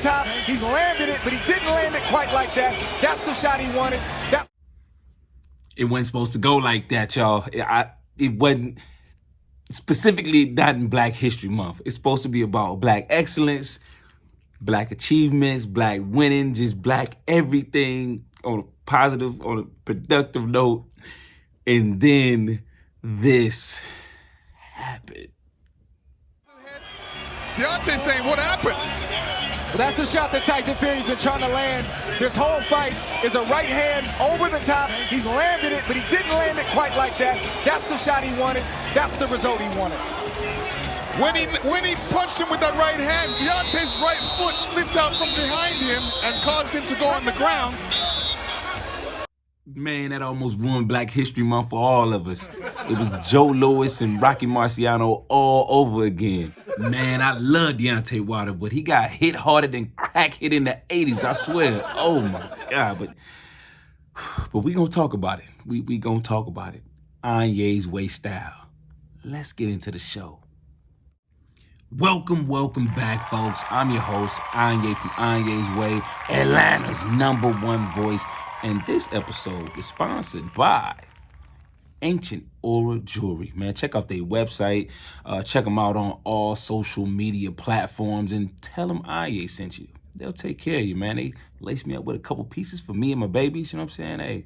top. He's landed it, but he didn't land it quite like that. That's the shot he wanted. It wasn't supposed to go like that, y'all. It wasn't specifically not in Black History Month. It's supposed to be about Black excellence, Black achievements, Black winning, just Black everything on a positive, on a productive note. And then this happened. Deontay saying, what happened? Well, that's the shot that Tyson Fury's been trying to land. This whole fight is a right hand over the top. He's landed it, but he didn't land it quite like that. That's the shot he wanted. That's the result he wanted. When he punched him with that right hand, Deontay's right foot slipped out from behind him and caused him to go on the ground. Man, that almost ruined Black History Month for all of us. It was Joe Louis and Rocky Marciano all over again. Man, I love Deontay Wilder, but he got hit harder than crack hit in the 80s, I swear. Oh, my God. But we gonna talk about it. We gonna talk about it. ANYAE's way style. Let's get into the show. Welcome back, folks. I'm your host, ANYAE from ANYAE's Way, Atlanta's #1 voice. And this episode is sponsored by Ancient Aura Jewelry. Man, check out their website. Check them out on all social media platforms and tell them ANYAE sent you. They'll take care of you, man. They lace me up with a couple pieces for me and my babies. You know what I'm saying? Hey,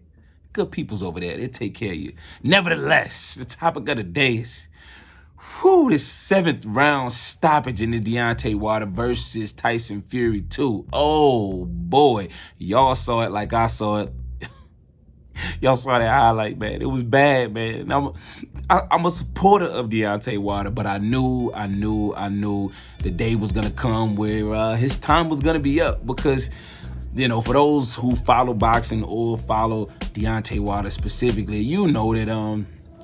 good peoples over there. They'll take care of you. Nevertheless, the topic of the day is this 7th round stoppage in the Deontay Wilder versus Tyson Fury 2. Oh, boy. Y'all saw it like I saw it. Y'all saw that highlight, man. It was bad, man. I'm a supporter of Deontay Wilder, but I knew the day was going to come where his time was going to be up because, you know, for those who follow boxing or follow Deontay Wilder specifically, you know that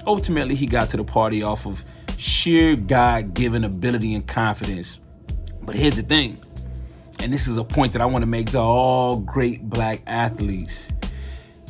ultimately he got to the party off of sheer God-given ability and confidence. But here's the thing, and this is a point that I want to make to all great Black athletes.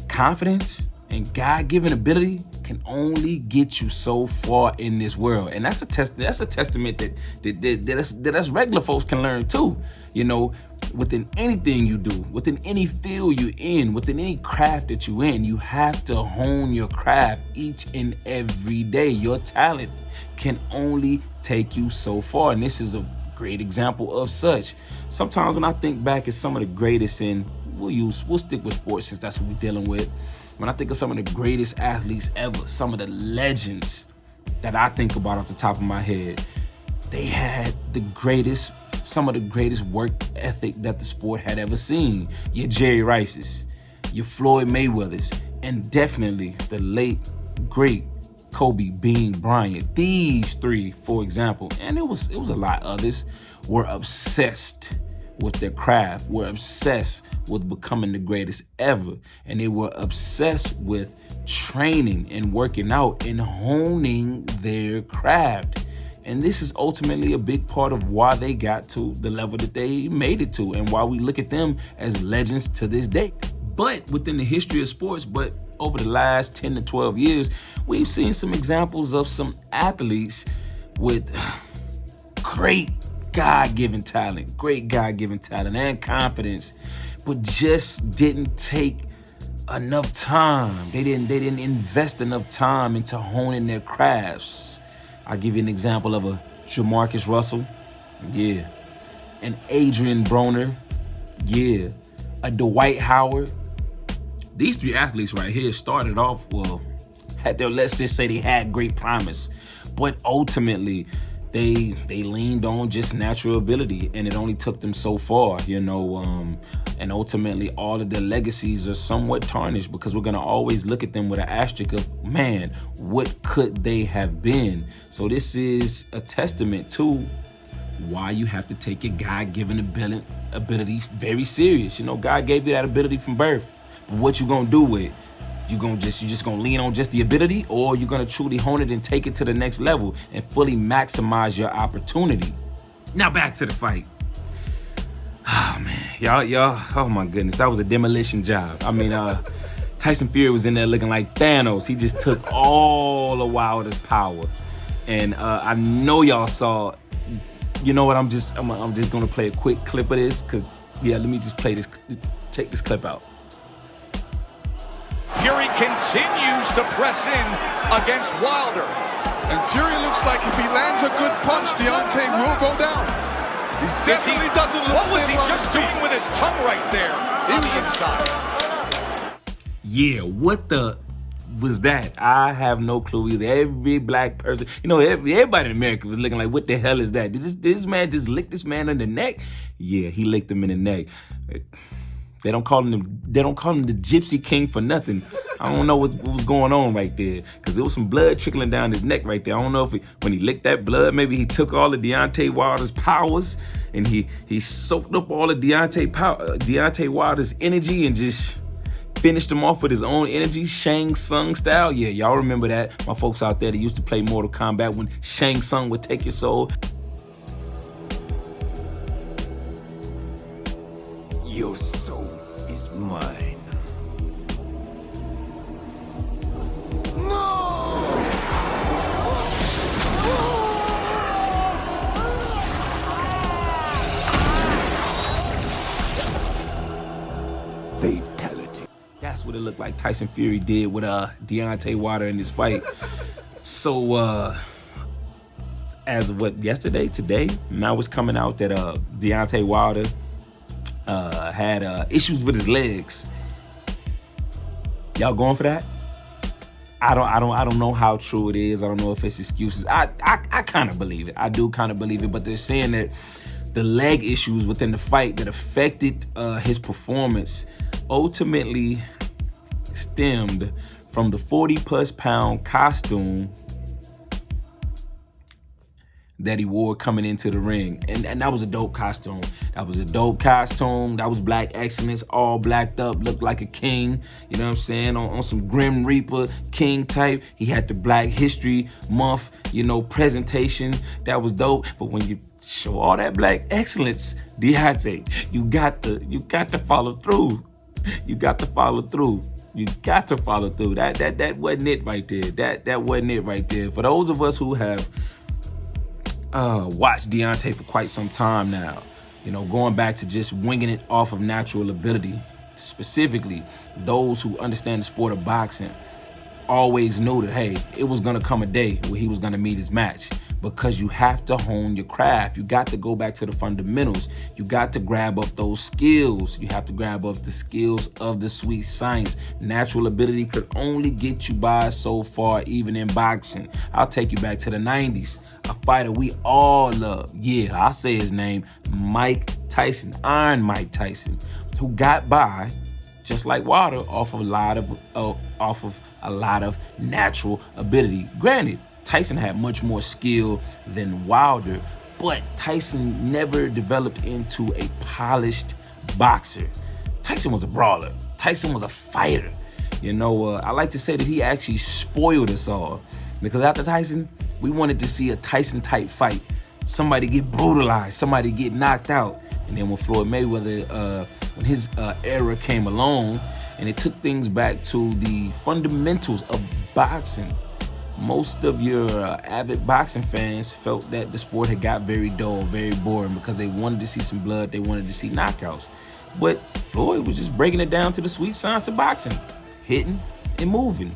Confidence and God-given ability can only get you so far in this world. And that's a testament that us regular folks can learn too. You know, within anything you do, within any field you're in, within any craft that you're in, you have to hone your craft each and every day. Your talent can only take you so far. And this is a great example of such. Sometimes when I think back at some of the greatest, and we'll stick with sports since that's what we're dealing with. When I think of some of the greatest athletes ever, some of the legends that I think about off the top of my head, they had some of the greatest work ethic that the sport had ever seen. Your Jerry Rices, your Floyd Mayweathers, and definitely the late, great Kobe Bean Bryant. These three, for example, and it was a lot of others, were obsessed with their craft, were obsessed with becoming the greatest ever. And they were obsessed with training and working out and honing their craft. And this is ultimately a big part of why they got to the level that they made it to and why we look at them as legends to this day. But within the history of sports, but over the last 10 to 12 years, we've seen some examples of some athletes with great God-given talent and confidence, but just didn't take enough time. They didn't invest enough time into honing their crafts. I'll give you an example of a Jamarcus Russell, yeah, an Adrian Broner, yeah, a Dwight Howard. These three athletes right here started off, let's just say they had great promise, but ultimately they leaned on just natural ability, and it only took them so far, you know, and ultimately all of their legacies are somewhat tarnished because we're gonna always look at them with an asterisk of, man, what could they have been? So this is a testament to why you have to take your God-given abilities very serious. You know, God gave you that ability from birth. But what you gonna do with it? You just gonna lean on just the ability, or you gonna truly hone it and take it to the next level and fully maximize your opportunity? Now back to the fight. Oh man, y'all, oh my goodness, that was a demolition job. I mean, Tyson Fury was in there looking like Thanos. He just took all of Wilder's power. And I know y'all saw you know what? I'm just gonna play a quick clip of this, cause yeah, let me just play this. Take this clip out. Fury continues to press in against Wilder. And Fury looks like if he lands a good punch, Deontay will go down. He definitely doesn't look. What was he just doing with his tongue right there on the inside? Yeah, what the was that? I have no clue either. Every black person, you know, everybody in America was looking like, what the hell is that? Did this man just lick this man in the neck? Yeah, he licked him in the neck. They don't call him the Gypsy King for nothing. I don't know what was going on right there, because there was some blood trickling down his neck right there. I don't know if when he licked that blood, maybe he took all of Deontay Wilder's powers and he soaked up all of Deontay Wilder's energy and just finished him off with his own energy, Shang Tsung style. Yeah, y'all remember that. My folks out there that used to play Mortal Kombat, when Shang Tsung would take your soul. Your soul is mine. Fatality. That's what it looked like Tyson Fury did with Deontay Wilder in this fight. So as of today, now it's coming out that Deontay Wilder had issues with his legs. Y'all going for that? I don't know how true it is. I don't know if it's excuses. I kind of believe it. I do kind of believe it, but they're saying that the leg issues within the fight that affected his performance ultimately stemmed from the 40+ pound costume that he wore coming into the ring. And that was a dope costume. That was black excellence, all blacked up, looked like a king. You know what I'm saying? On some Grim Reaper king type. He had the Black History Month, you know, presentation. That was dope. But when you show all that black excellence, Deontay, you got to follow through. You got to follow through. That wasn't it right there. That wasn't it right there. For those of us who have watched Deontay for quite some time now, you know, going back to just winging it off of natural ability, specifically those who understand the sport of boxing always knew that, hey, it was gonna come a day where he was gonna meet his match, because you have to hone your craft. You got to go back to the fundamentals. You got to grab up those skills. You have to grab up the skills of the sweet science. Natural ability could only get you by so far, even in boxing. I'll take you back to the 90s. A fighter we all love. Yeah, I'll say his name, Mike Tyson, Iron Mike Tyson, who got by, just like Wilder, off of a lot of natural ability. Granted, Tyson had much more skill than Wilder, but Tyson never developed into a polished boxer. Tyson was a brawler. Tyson was a fighter. You know, I like to say that he actually spoiled us all, because after Tyson, we wanted to see a Tyson-type fight. Somebody get brutalized, somebody get knocked out. And then when Floyd Mayweather, when his era came along, and it took things back to the fundamentals of boxing, most of your avid boxing fans felt that the sport had got very dull, very boring, because they wanted to see some blood, they wanted to see knockouts. But Floyd was just breaking it down to the sweet science of boxing. Hitting and moving,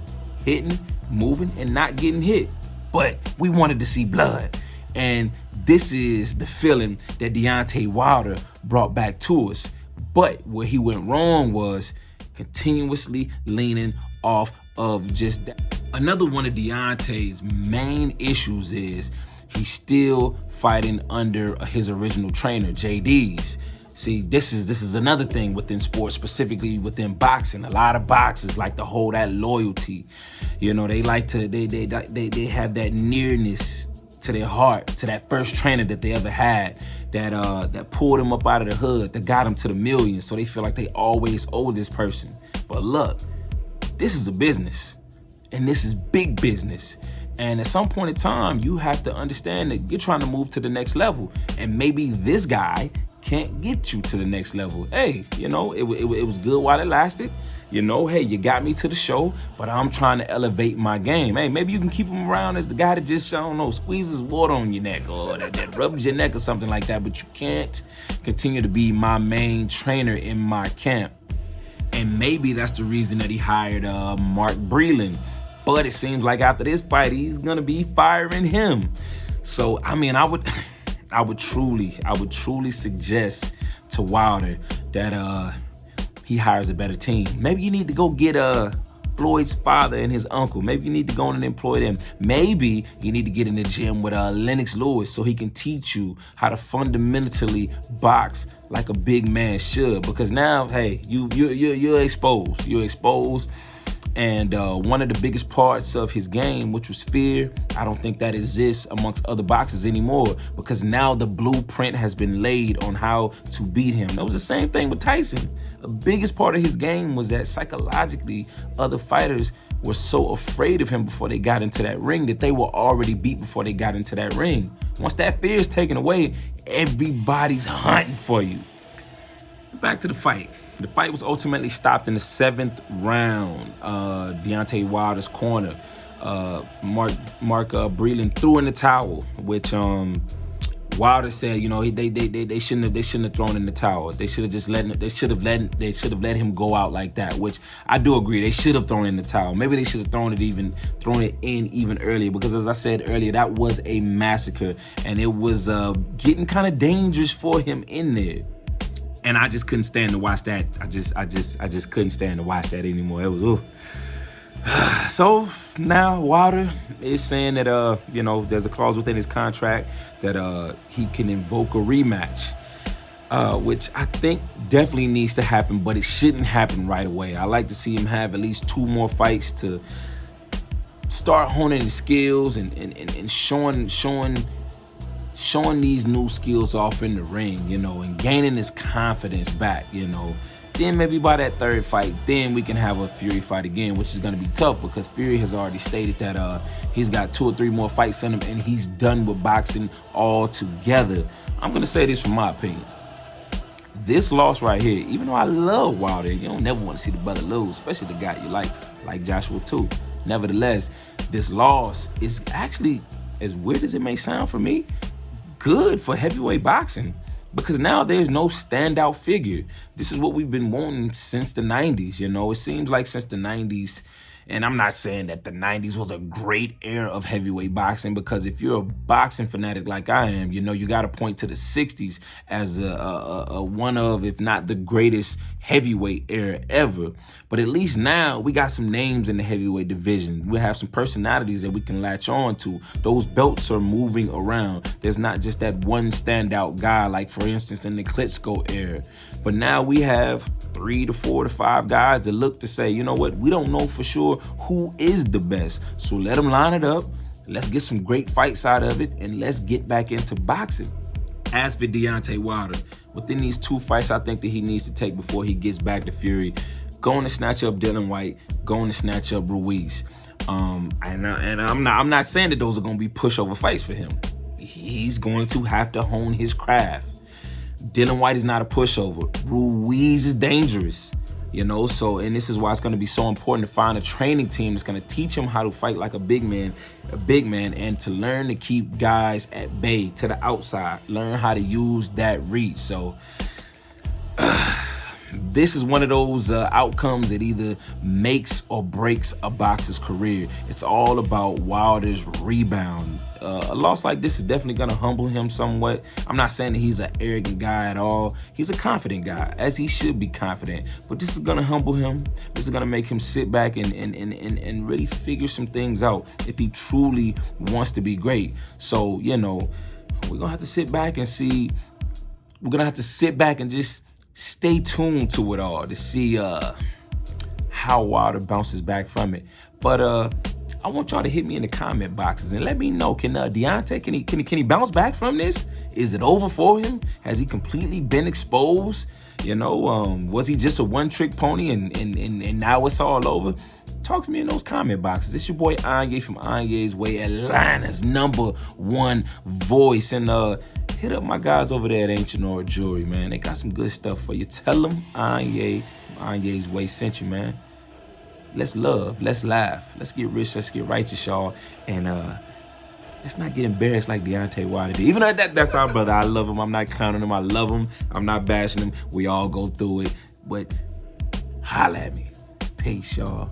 and not getting hit. But we wanted to see blood. And this is the feeling that Deontay Wilder brought back to us. But where he went wrong was continuously leaning off of just that. Another one of Deontay's main issues is he's still fighting under his original trainer, JD's. See, this is another thing within sports, specifically within boxing. A lot of boxers like to hold that loyalty. You know, they like to they have that nearness to their heart, to that first trainer that they ever had, that pulled them up out of the hood, that got them to the millions. So they feel like they always owe this person. But look, this is a business, and this is big business. And at some point in time, you have to understand that you're trying to move to the next level, and maybe this guy can't get you to the next level. Hey, you know, it was good while it lasted. You know, hey, you got me to the show, but I'm trying to elevate my game. Hey, maybe you can keep him around as the guy that just, I don't know, squeezes water on your neck or that rubs your neck or something like that, but you can't continue to be my main trainer in my camp. And maybe that's the reason that he hired Mark Breland. But it seems like after this fight, he's gonna be firing him. So, I mean, I would truly suggest to Wilder that he hires a better team. Maybe you need to go get Floyd's father and his uncle. Maybe you need to go in and employ them. Maybe you need to get in the gym with Lennox Lewis so he can teach you how to fundamentally box like a big man should. Because now, hey, you're exposed. You're exposed. And one of the biggest parts of his game, which was fear, I don't think that exists amongst other boxers anymore, because now the blueprint has been laid on how to beat him. That was the same thing with Tyson. The biggest part of his game was that psychologically other fighters were so afraid of him before they got into that ring that they were already beat before they got into that ring. Once that fear is taken away, everybody's hunting for you. Back to the fight. The fight was ultimately stopped in the 7th round. Deontay Wilder's corner. Mark Breland threw in the towel, which Wilder said, you know, they shouldn't have thrown in the towel. They should have just let him go out like that, which I do agree. They should have thrown in the towel. Maybe they should have thrown it in even earlier, because as I said earlier, that was a massacre and it was getting kind of dangerous for him in there. And I just couldn't stand to watch that. I just couldn't stand to watch that anymore. It was, ooh. So now Wilder is saying that, you know, there's a clause within his contract that he can invoke a rematch, which I think definitely needs to happen, but it shouldn't happen right away. I like to see him have at least 2 more fights to start honing his skills and showing these new skills off in the ring, you know, and gaining his confidence back, you know. Then maybe by that 3rd fight, then we can have a Fury fight again, which is going to be tough because Fury has already stated that he's got 2 or 3 more fights in him and he's done with boxing altogether. I'm going to say this from my opinion. This loss right here, even though I love Wilder, you don't never want to see the brother lose, especially the guy you like Joshua too. Nevertheless, this loss is actually, as weird as it may sound for me, good for heavyweight boxing, because now there's no standout figure. This is what we've been wanting since the 90s, you know. It seems like since the 90s, and I'm not saying that the 90s was a great era of heavyweight boxing, because if you're a boxing fanatic like I am, you know, you got to point to the 60s as a one of, if not the greatest heavyweight era ever. But at least now we got some names in the heavyweight division. We have some personalities that we can latch on to. Those belts are moving around. There's not just that one standout guy, like for instance in the Klitschko era. But now we have 3 to 4 to 5 guys that look to say, you know what, we don't know for sure who is the best. So let them line it up. Let's get some great fights out of it, and let's get back into boxing. As for Deontay Wilder, within these 2 fights I think that he needs to take before he gets back to Fury, going to snatch up Dylan White, going to snatch up Ruiz. And I'm not saying that those are going to be pushover fights for him. He's going to have to hone his craft. Dylan White is not a pushover. Ruiz is dangerous. You know, so, and this is why it's going to be so important to find a training team that's going to teach him how to fight like a big man, and to learn to keep guys at bay to the outside, learn how to use that reach. So this is one of those outcomes that either makes or breaks a boxer's career. It's all about Wilder's rebound. A loss like this is definitely going to humble him somewhat. I'm not saying that he's an arrogant guy at all. He's a confident guy, as he should be confident. But this is going to humble him. This is going to make him sit back and really figure some things out if he truly wants to be great. So, you know, we're going to have to sit back and see. We're going to have to sit back and just stay tuned to it all to see how Wilder bounces back from it. But I want y'all to hit me in the comment boxes and let me know, can Deontay, can he bounce back from this? Is it over for him? Has he completely been exposed? You know, was he just a one-trick pony and now it's all over? Talk to me in those comment boxes. It's your boy ANYAE from ANYAE's Way, Atlanta's #1 voice. And hit up my guys over there at Ancient Aura Jewelry, man. They got some good stuff for you. Tell them ANYAE from ANYAE's Way sent you, man. Let's love, let's laugh, let's get rich, let's get righteous, y'all. And let's not get embarrassed like Deontay Wilder did. Even though that's our brother, I love him. I'm not clowning him, I love him. I'm not bashing him. We all go through it. But holla at me. Peace, y'all.